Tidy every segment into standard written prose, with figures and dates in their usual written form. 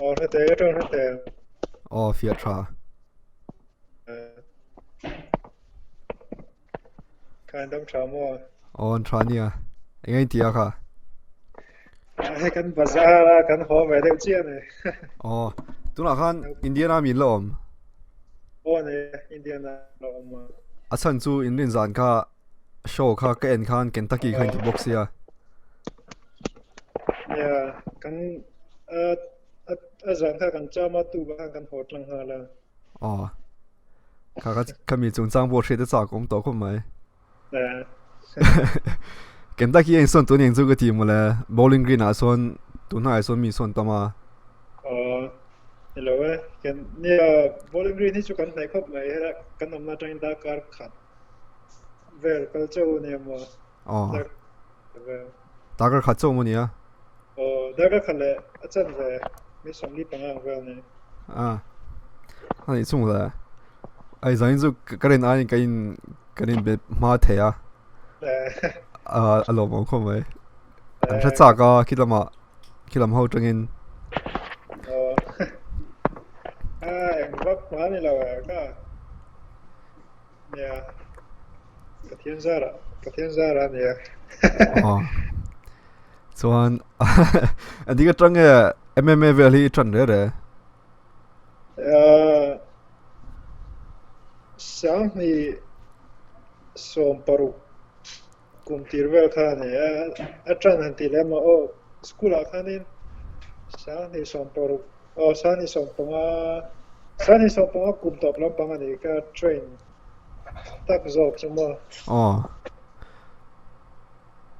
Hết thế trong hết thế. Phía tra Kind of trauma. an tra nia ngay tia kha Hay kan bazaar kan ho về đâu chia này. tu na khan Indian ami lom này Indian lo mà. asan chu in rin zan kha show kha ka en khan Kentucky khan ki box ya Yeah, kan azan ka kan chama tu ba kan hot lang hala. kha mi chung chang bo she de cha kom to khom mai Nè. Kentucky en son tu ning chu ka ti mo le bowling green a son tu na son mi son tama Hello kan nia bowling green hi chu kan nai khop mai ha kan nam na train da kar khat. Vel kal chau ne mo. takar kha chu mo nia Da ka khale achan ve mi som li panga vel ne. ani chung la ai zain chu ka ren ai ka in be ma the ya alo mo khom mai an tha cha ka kilam ho tangin Em vấp quá này là cả nè cái thiên gia ra nè chuan anh đi cái trang cái MMA về thì trang đấy sáng thì som paru cùng tiền về khá nè ở trang hành thì làm mà school à khá nên sáng thì som paru sáng thì som panga cùng tập làm panga này cái train tak job chứ mà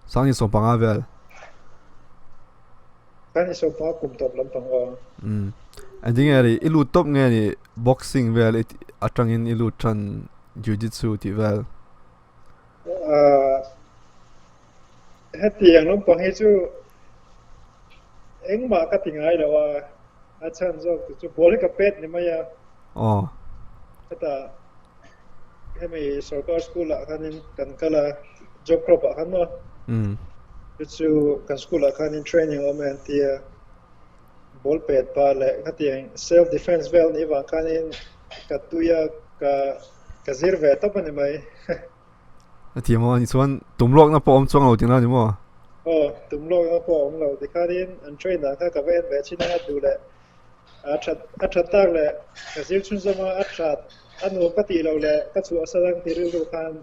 sáng thì sống bằng về sáng thì som panga cùng tập làm panga anh đi nghe đi ilu top nghe đi boxing về atangin ilu chan jiu-jitsu thì về hết tiền lắm bằng hết chứ anh mà cái tiếng ai đâu à chân rồi chú bố lấy cái pet này mà ya cái ta cái mình sở cao school là cái nên cái là job crop à cái nó chú cái school là cái nên training ở mình thì ball pet pa lại cái tiếng self defense well này và cái nên cái tuya cái zir về top này mày thì mà anh xuân tụm lok nó bom chuang đầu tiếng nào chứ mà tụm lok nó bom đầu thì cái nên anh train là cái về về chỉ năng đủ lại achat tak le kazil chun zama achat anu pati lo le ka chu asalang tiril ro khan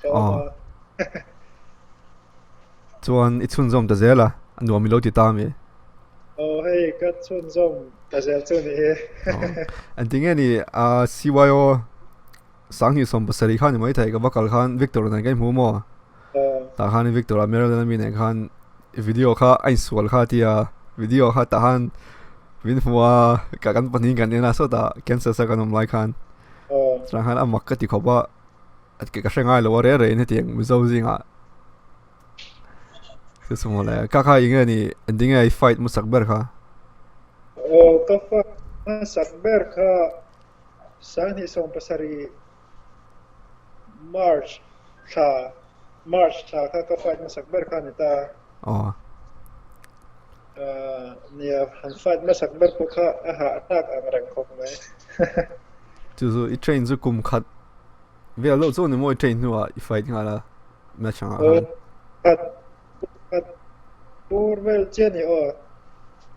to chuan ichun zom ta zela anu mi lo ti ta mi hei ka chun zom ta zel chu ni he anh tiếng nghe ni CYO sáng hi som pasari khan mai thai ka bakal khan Victor na kai mu mo ta khan Victor Maryland mi ne khan video kha insual kha tia video kha ta han vin hua cả căn bản hình cái này là số ta cancel sa kan online khan chẳng hạn amak cái thì khó ba cái cái ngay là vare rồi này tiếng Mizo gì ngạ thế xong rồi các cái ingeni ni ending ai fight musak ber kha ka fa sakber kha san hi som pasari March kha ka fight musak ber kha ni ta nia han fight masak ber ko kha attack ang rang khop mai chứ i train zu kum khat ve lo zo ni moi train nu i fight nga la ma changa at por vel cheni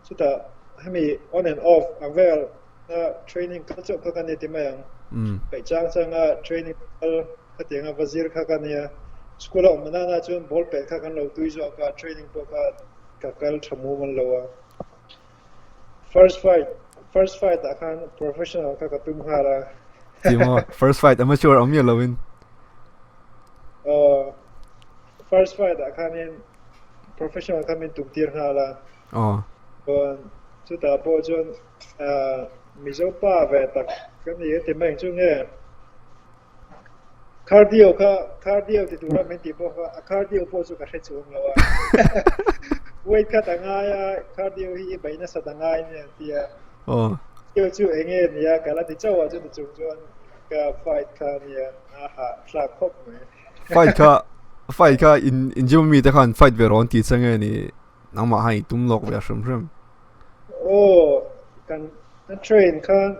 chuta hemi on and off avel training ka chok ka ni ti mayang pai chang training ka tianga wazir kha ka nia school of manana chun ball pe kha kan lo tui zo ka training po ka kal thamu man lo first fight akan professional ka tum hara timo first fight amateur amia lovin first fight akan in professional kami tum tir hala chuta po chun Mizo pa ve tak kan ni ti mang chu nge cardio ti tura men ti po cardio po chu ka hre chu lo weight ka tangaya cardio hi baina sa tangay ni tia yo chu enge ni ya kala ti chawa chu chu ka fight ka ni tla khop me fight ka in jumi ta khan fight ve ron ti change ni nangma hai tum lok ve shum kan train khan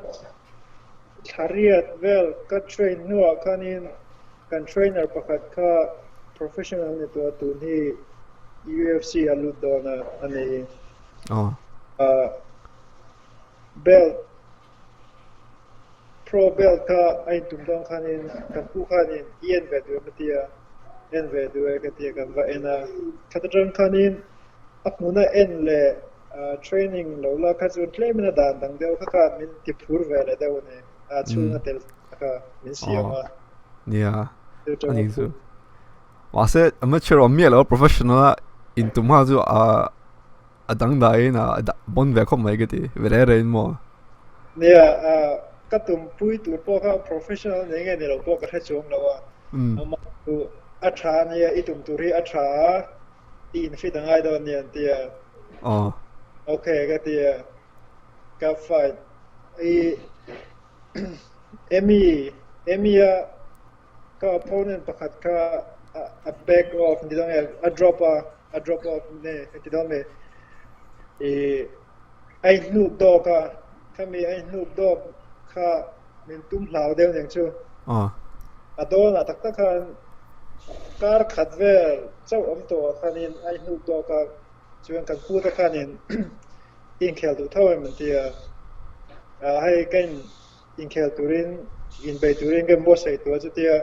hria vel ka train nuwa khanin kan trainer pakhat kha professional ni tu ni UFC aludona ani belt pro belt ka ai tumdong khanin kan pu khanin inbe du matia inbe du ka tia kan va ena khatran khanin apuna en le training lo la ka chu claim na dan dang deu kha min ti phur ve le deu ne chuna tel ka min siama nia ani zu wase amateur hmel or professional in tumha zu adang dai na bon ve khom mai gati vere rein mo nia ka tum pui tu po ka professional ne nge ne lo po ka thachum lo wa ama tu atha ne I tum turi atha tiin fi dangai do nian tia okay ka tia ka fight Emmy ka opponent pakhat ka a back off ni dong a drop off ne ti dong me ai nu do ka kami ai nu do ka min tum hlau deu yang chu adona tak tak kan kar khatvel chau om to khanin ai nu do ka chuan kan pu ta khanin inkhel tu thawai man tia hai kan inkhel turin inbe turin kan bo sai tu chu tia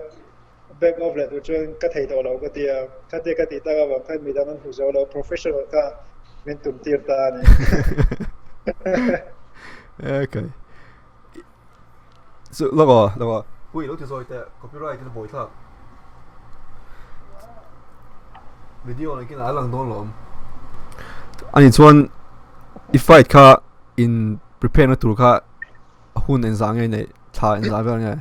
back off le tu chuan ka thei to lo ka tia ka te ka ti ta ba khan mi da man hu zo lo professional ka min tum tir ta ni okay so logo hui lo ti zo te copyright ni boi tha video này cái nào lang don lom ani chuan if fight kha in prepare na tur kha hun en zang nei tha en za vel nge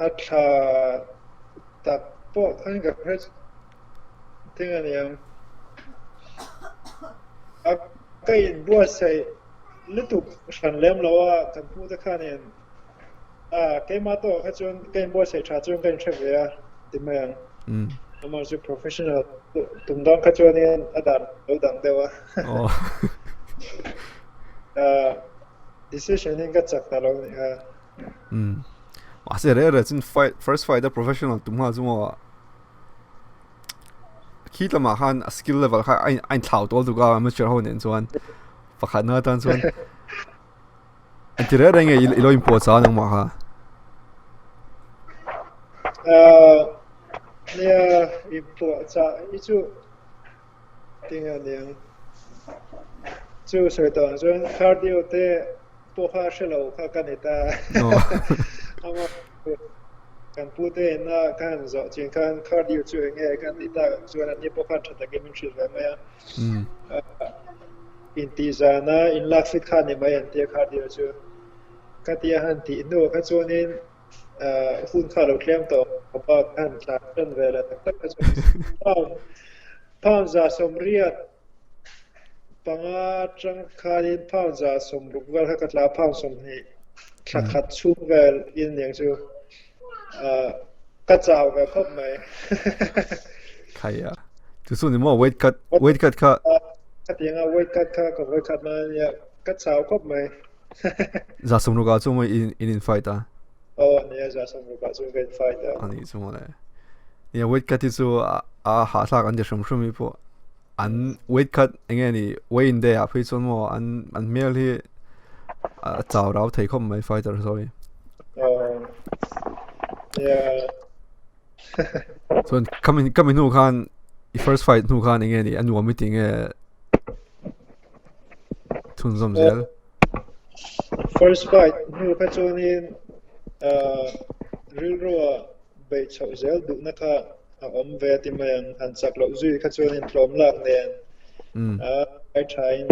atha ta po khan ga pres thing ani am kai bua sai lutuk san lem lo wa kan pu ta khan en kai ma to kha chuan kai bua sai tha chuan kan thek ya timang ama ju professional tumdang ka chuan in adan lo dang dewa decision in ka chak ta lo ni ha wa se re chin fight first fight the professional tumha zumo khita ma khan skill level kha ein thlau tol du ga amateur ho nen chuan pakhat na tan chuan antire renge ilo impo cha nang ma ha nia impo cha ichu tinga niang chu soi to chuan cardio te po kha shelo kha kanita ama kan pute na kan zo chin kan cardio chu nge kan ita chuan ani po kha thata gaming shil va ma intizana in lak fit khan ni mai anti cardio chu katia han ti no kha chuanin hun kha lo tlem to pa kan tla kan vela tak chu pound za somriat panga chang khalin pound za som rukwal kha katla pound som ni khat chu vel in yang chu ka chaw ga khop mai khaya tu su ni mo weight cut kha katinga weight cut kha ko weight cut ma ya ka chaw khop mai za som ru ga chu mo in fight ta ne za som ru ga chu in fight ta ani chu mo le ya weight cut chu ha sa kan de shom shumi po an weight cut enge ni weigh in de a phi chon mo an mel hi chaw rau thei khom mai fighter sorry yeah so coming nu khan first fight nu khan enge ni anu meeting thun zom zel first fight nu ka chonin real ro bei chau zel du na kha om ve ti man an chak lo zui kha chonin tlom lak nen ai thain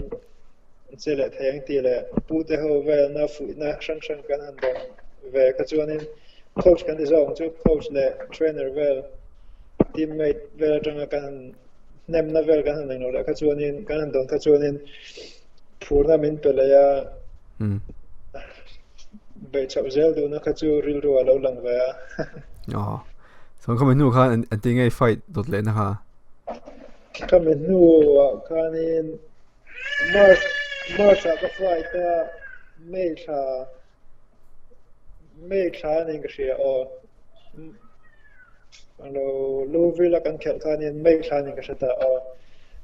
chele thayang ti le pu te ho ve na fu na shang kan an dong ve kha chonin coach kan dizong chu coach le trainer vel teammate vel tanga kan nem na vel kan nang no la kha chuanin kan an dong kha chuanin phurna min pelaya be chau zel du na kha chu ril ro lo lang va so coming nu khan an ting ai fight dot le na ha coming nu khanin Hmar sa ka fight ta mei tha ning ka hria o alo lovila kan khel khanin mei tha ning ka hata o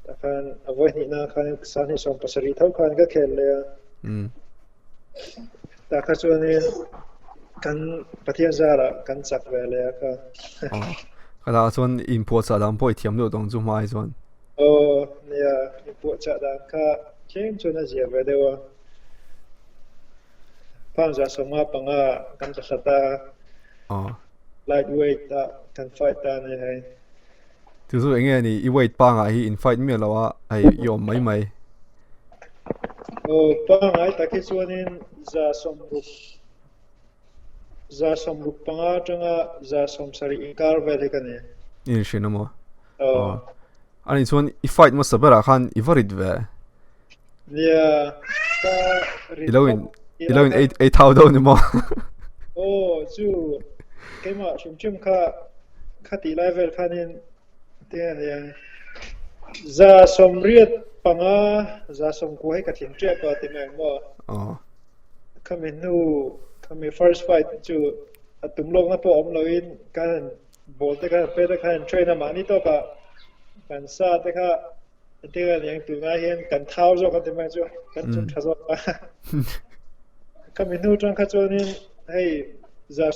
takhan avoi ni na khan san hi som pasari thau khan ka khel le takha chuanin kan pathian zara kan chak ve le ka kada chuan import sa dam poi thiam lo dong chu mai chuan nia import cha da ka chen chuna zia ve dewa pangza soma panga kan cha khata lightweight ta kan fight ta ne hai tu su enge ni I weight pa nga hi in fight mi lawa ai yom mai pangai ta ki chuanin za somruk panga tanga za somsari inkar ve le kane in shinamo ani chuan I fight ma sabara khan I varit ve nia ta ilawin 8,000 do ni mo chu kema chum kha ti level khanin te ne za somriat panga za som ko hai ka thin tre pa te me mo kami first fight chu atum long na po om loin kan bol te ka pe te khan train ma ni to ka kan sa te ka te ga yang tu na hian kan thau zo ka te me chu kan chum tha zo kami tang kha chuanin hei za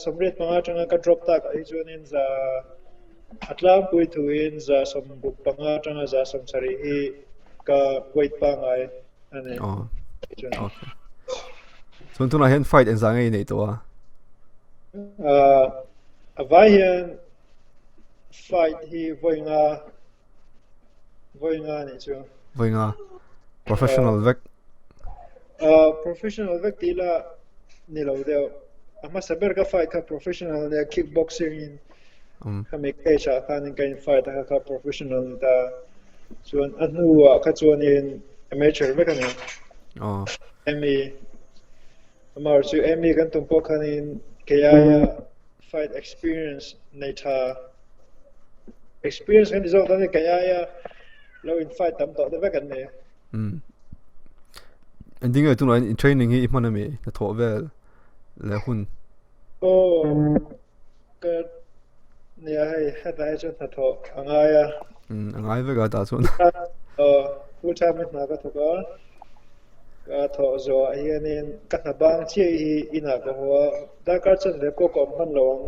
somriat panga tanga ka drop ta ka hi chuanin za atlam pui thuin za som buk panga tanga za som sari hi ka weight pa ngai ane okay chuan tuna hen fight en zangai nei to avai hian fight hi voinga ni chu voinga professional vek professional vek tila ni lo deu ama saber ka fight ka professional ne kickboxing in kami kecha khanin kain fight ka professional ta chuan anuwa ka chuanin amateur vek ani emi Hmar chu emi kan tumpo khanin kaya fight experience nei tha experience kan zo ta ne kaya lo in fight tam to de vek an ne ending tu na in training hi Hmanah me ta tho vel le hun ka nia hai hata chu ta tho angaya angai ve ga ta chuan full time na ka tho ka tho zo hianin ka na bang chi hi ina ko ho da ka chen le ko kom han lawang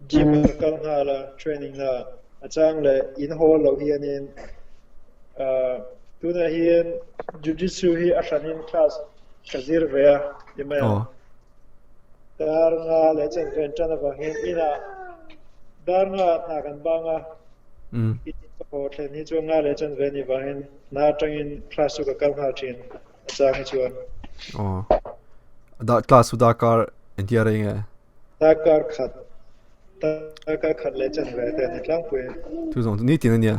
gym ka ngala training na achang le in hall lo hianin tuna hian jiu-jitsu hi ashanin class kazir ve ema dar nga le chen ren chana ba hin ina dar nga na kan banga ko thlen hi chu nga le chen ve ni ba hin na atangin class ka kal ha chin achang hi chuan da class u da kar entia ringe takar khat le chen ve te ni tlang pui tu zong ni tin ania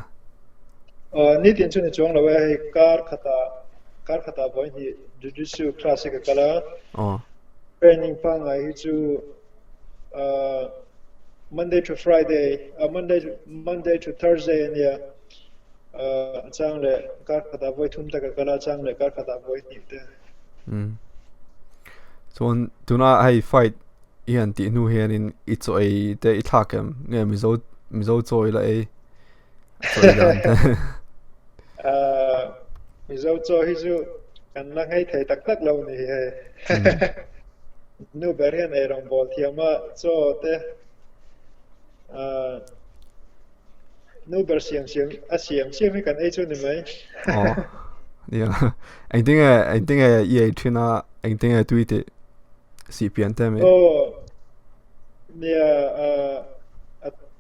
ni tin chu ni chong lo hai kar khata boy hi jiu-jitsu classic kala training pa ngai hi chu Monday to Friday Monday to Thursday nia chang le kar khata boy thum ta kala chang le kar khata boy ni te chuan tuna ai fight ian ti nu hian in ichoi te I thakem nge mizo choi la ei Mizo cho hi chu kan lang hai thei tak lo ni he nu ber hian ei rong bol thiama cho te nu ber siam hi kan ei chu ni mai yeah I think ELH na I think tweet it CPN te me nia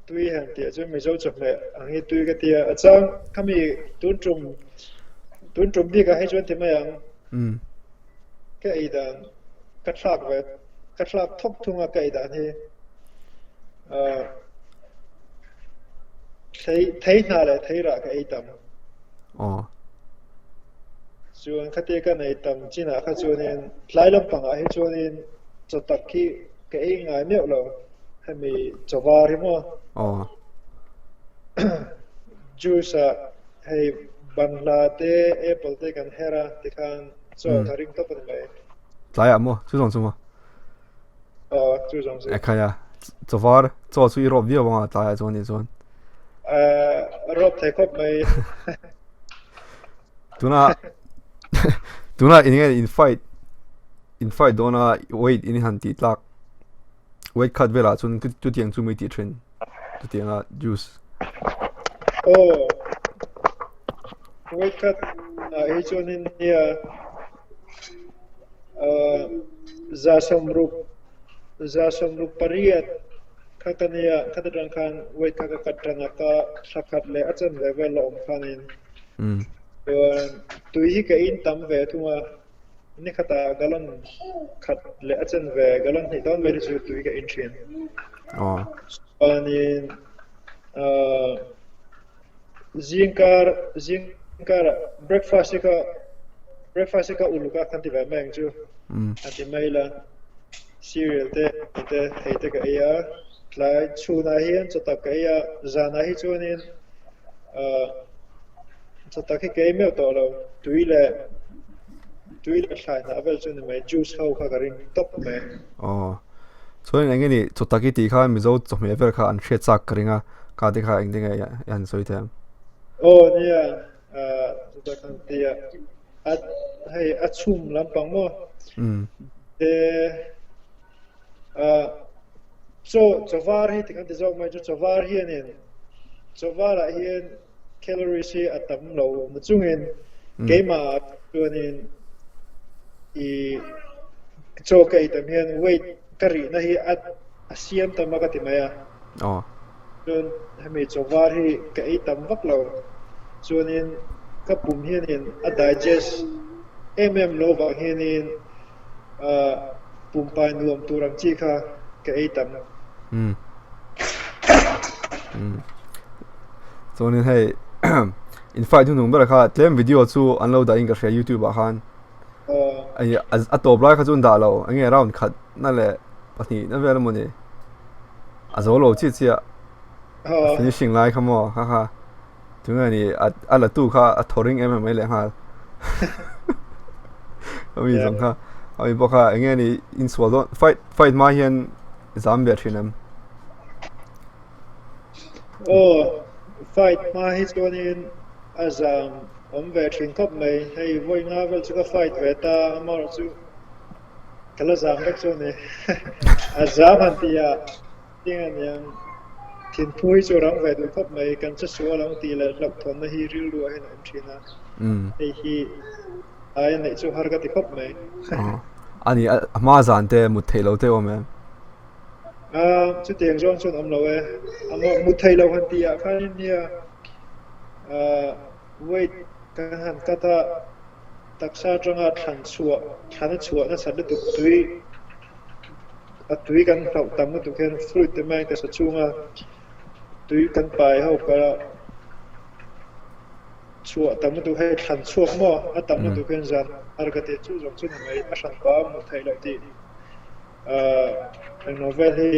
tui han tia chu Mizo chok le angi tui ka tia achang kami tun trum bi ka hai chuan thima yang ka idan ka thlak thok thunga ka idan hi thei na le thei ra ka itam chuan khate ka nei tam china kha chuanin tlai lampang a hi chuanin chotak khi ka ei ngai meuh lo hemi chawar hi mo juice hey bangla te apple te kan hera te khan so tharing to kan mai lại à mua chú giống chu jong ai khai à cho var cho chú Europe view mà lại à cho nên cho rob te khop mai tuna in fight dona wait in han ti tlak wait khat vela chun tu tiang chu mi ti thren tu tianga juice wait khat ai chonin nia za somrup pariat khatania khatrang khan wait khatranga ka thakhat le achan level om khanin tui ka in tam ve thuma ni khata galon khat le achan ve galon hi don ve chu tui ka in thien anin zingkar breakfast ka uluka khanti ve meng chu anti maila cereal te heite ka ya tlai chuna hian chatak ka ya zana hi chunin chatak hi ke me to lo tuile thlai na vel chun mai juice ho kha garin top me so nên anh ấy chatak ki ti kha Mizo chom me vel kha an hre chak karinga ka te kha engtik yan soi them nia chatak kan tia hey achum lampang mo so chavar hi tikan tizok mai chu chavar hianin chavar hian calories hi atam lo machungin keima tuanin I cho kai tam hian weight kari na hi asiam tamaka timaya chun hemi chavar hi kai tam vak lo chuanin kapum hianin a digest lo va hianin pumpai nuam turang chi kha kai tam so nên hey in fact nung ber kha tlem video chu unload da in ka share YouTube a khan ai a top lai kha chun da lo ange rawn khat na le pahni na vel mo ni a zo lo chi chia finishing lai kha mo ha tunga ni a la tu kha a thoring le ha ami zong kha ai bo kha ange ni insual don fight ma hian zambia thinam fight ma hi chuanin azam ve thin khop mai hei voi nga vel chu ka fight ve ta amar chu kala zam bek chu ni azam han tia tingan yang thin phui chu rang ve du khop mai kan chu su lang ti le lak thon na hi ril lu hin am thina hei hi ai nei chu har ka ti khop mai ani ma zan te mu thelo te o me chu tiang zon chun am lo e amo mu thei lo han tia khan nia wait kan han kata taksa changa than chua na sa du tui kan thau tam tu ken fruit te mai ta sa chunga tui kan pai ho ka chua tam tu he than chua mo a tam tu ken zan ar ka te chu jong chu mai a san pa mu thai lo ti novel hi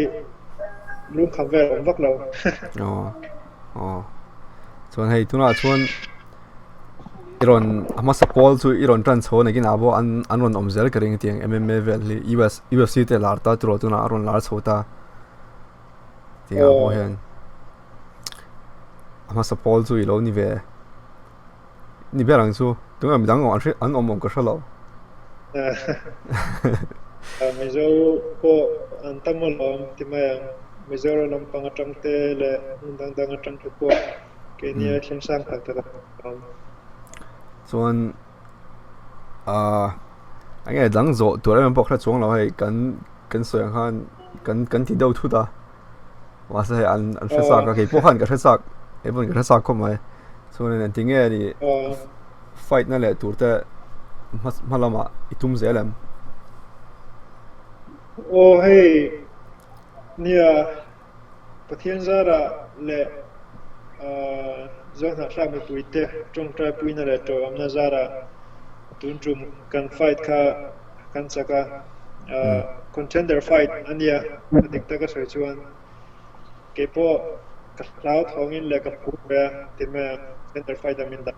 lung kham vel om vak lo chuan hei tuna chuan iron ama sapol chu iron tran chho na gin abo an ron om zel karing tiang MMA vel li UFC te lar ta tro tuna aron lar chhota tia bo hen ama sapol chu ilo ni ve rang chu tunga midang an om ka shalo Mizo ko an tamolom timaya Mizo ram pangatang te le dang atang ko kenia sang tak ta chuan ange dang zo tur em pok thla chung lo hei kan soyang kan ti deuh thu da wa sa an fesa ka ke po han ka thesa ebon ka thesa ko mai chuan an tinge ni fight na le tur te malama itum zelem hey nia pathian zara le zona thlam me puite trong trai puina le to amna zara tunjum kan fight kha kan chaka contender fight ania adik taka soi chuan kepo กับเท้าท้องอินเลยกับผู้เรียที่มาเซ็นเตอร์ไฟดามินดัก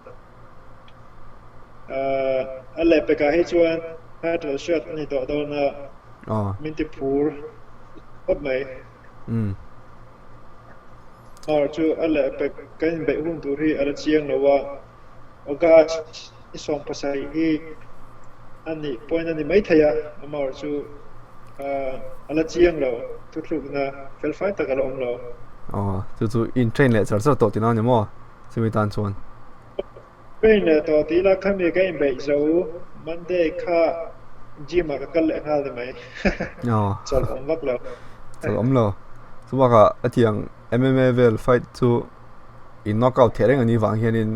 อะไรไปกับให้ชวนให้ตัวเชิดนี่ตัวโดนมินติพูร์พบไหมจูอะไรไปกันไปหุ่นตัวที่อะไรเชียงหรือว่าโอกาสที่ส่งภาษาอีอันนี้พอยนั้นนี่ไม่ทายมาจูอะไรเชียงเราทุกๆนะเฟลไฟต์ตะกะลงเราจู่อินเทรนเลยจะตัวที่นั่นเนี่ยมั้งจะมีตันชวนเป็นตัวที่เราข้ามไปกันไปจะมันได้ค่าจิมกับกันเลยงานได้ไหมจะลงวักเราจะลงเราสมมติว่าไอ้ที่ยัง MMA เวลไฟต์จู่อินน็อกเอาท์เทเรื่องอันนี้วางเฮียนิน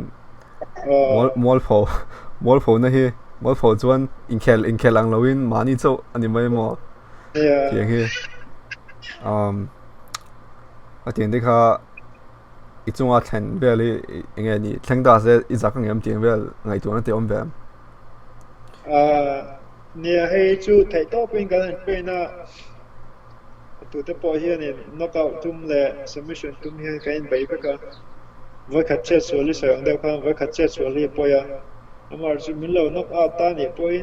มอลโผนะเฮมอลโผชวนอินเคลังเราวินมานี่เจ้าอันนี้ไม่มั้งที่ยังเฮไอ้ที่ที่เขาอีจงอาแทนเวลยังไงนี่ทั้งดาเซอีจากงั้นที่เวลไงตัวนั้นเตะอมแบบเนี่ยให้จู่ไทยต่อเป็นกันเป็นนะตัวที่พอเฮียนี่น็อกเอาท์ทุ่มเลยซัมมิชชั่นทุ่มเฮียกันไปก็กันว่าขัดเช็ดส่วนที่สองเดียวกันว่าขัดเช็ดส่วนที่พอยมาจูมิลเลอร์น็อกเอาท์ตานี่พอย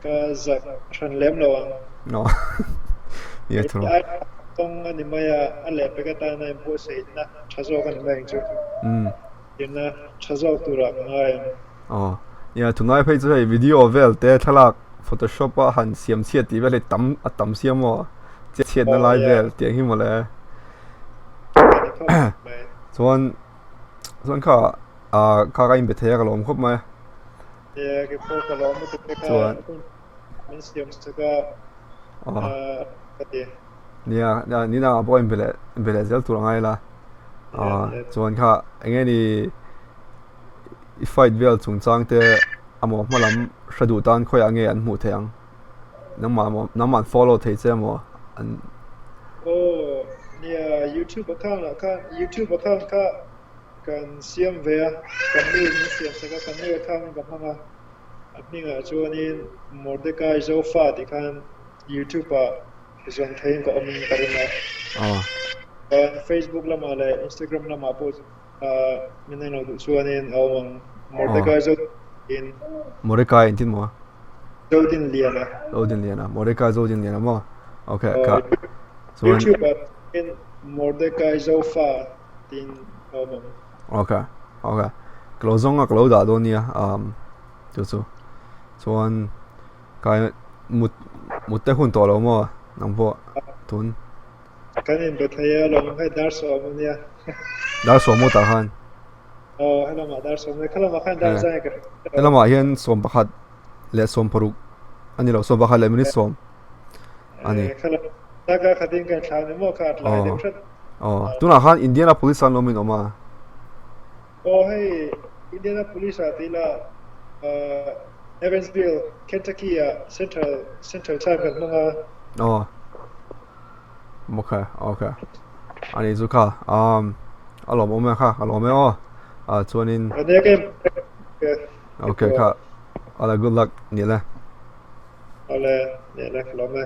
ก็จะชันเล่มแล้วเนี่ยถูกต้องอันนี้มาอะไรไปก็ตามในโพสต์นะชาโซกันไม่จริงยินนะชาโซตัวรักง่ายเนี่ยทุกนายไปจะให้วิดีโอเวลแต่ถ้าลัก Photoshop หันเสียมเสียดีเวลตั้มเสียมว่าเสียดนั่นไลฟ์เวลเตียงหิมเลยส่วนข้าก็อินไปเที่ยวกับลมครบไหมเนี่ยก็พวกกับลมมันจะเป็นการมันเสียมสกัดก็ดีเนี่ยนี่นะพออินไปเลยเจ้าตัวง่ายละส่วนข้าอย่างงี้นี่ไฟท์เวลสูงจังแต่อามอมาลำสะดุดตันค่อยอย่างเงี้ยอันหมู่เทียงน้ำมัน follow เทเจมั้งอันเนี่ย YouTube account ละค่ะ YouTube account ค่ะกันเสียมเวียกันนี่เสียมสักกันนี่ account กับมันอันนี้ก็ชวนนี่ Mordecaizofa ที่กัน YouTube ส่วนไทยก็อมีกันนะFacebook ละมาเลย Instagram ละมาโพสมีในเราชวนนี่เอา Mordecaizofa Mordecai intin mo Zodinliana Mordecai Zodinliana mo okay ka so YouTube in Mordecaizofa tin okay closong a close da do nia so chuan kai mut te hun to lo mo nang bo tun kanin be thaya lo hai dar so mo nia dar so mo ta hanให้เรามาdar somเลยเรามาขันdarใจกันให้เรามาเห็นสมประคัดและสมปรุกอันนี้เราสมประคัดและมินิสมอันนี้ถ้าก็ขัดกันชาวนี่มั่วขาดหลายเดือนตัวน่ะขันอินเดียนาโพลิสอันลมินออกมาให้อินเดียนาโพลิสที่ละEvansville Kentucky Central Time กันมั้งโอเคอันนี้จุค่ะอารมณ์โอเมค่ะอารมณ์ไม่ชวนนินโอเคค่ะอะไร good luck นี่แหละเอาเลยนี่แหละลองไหม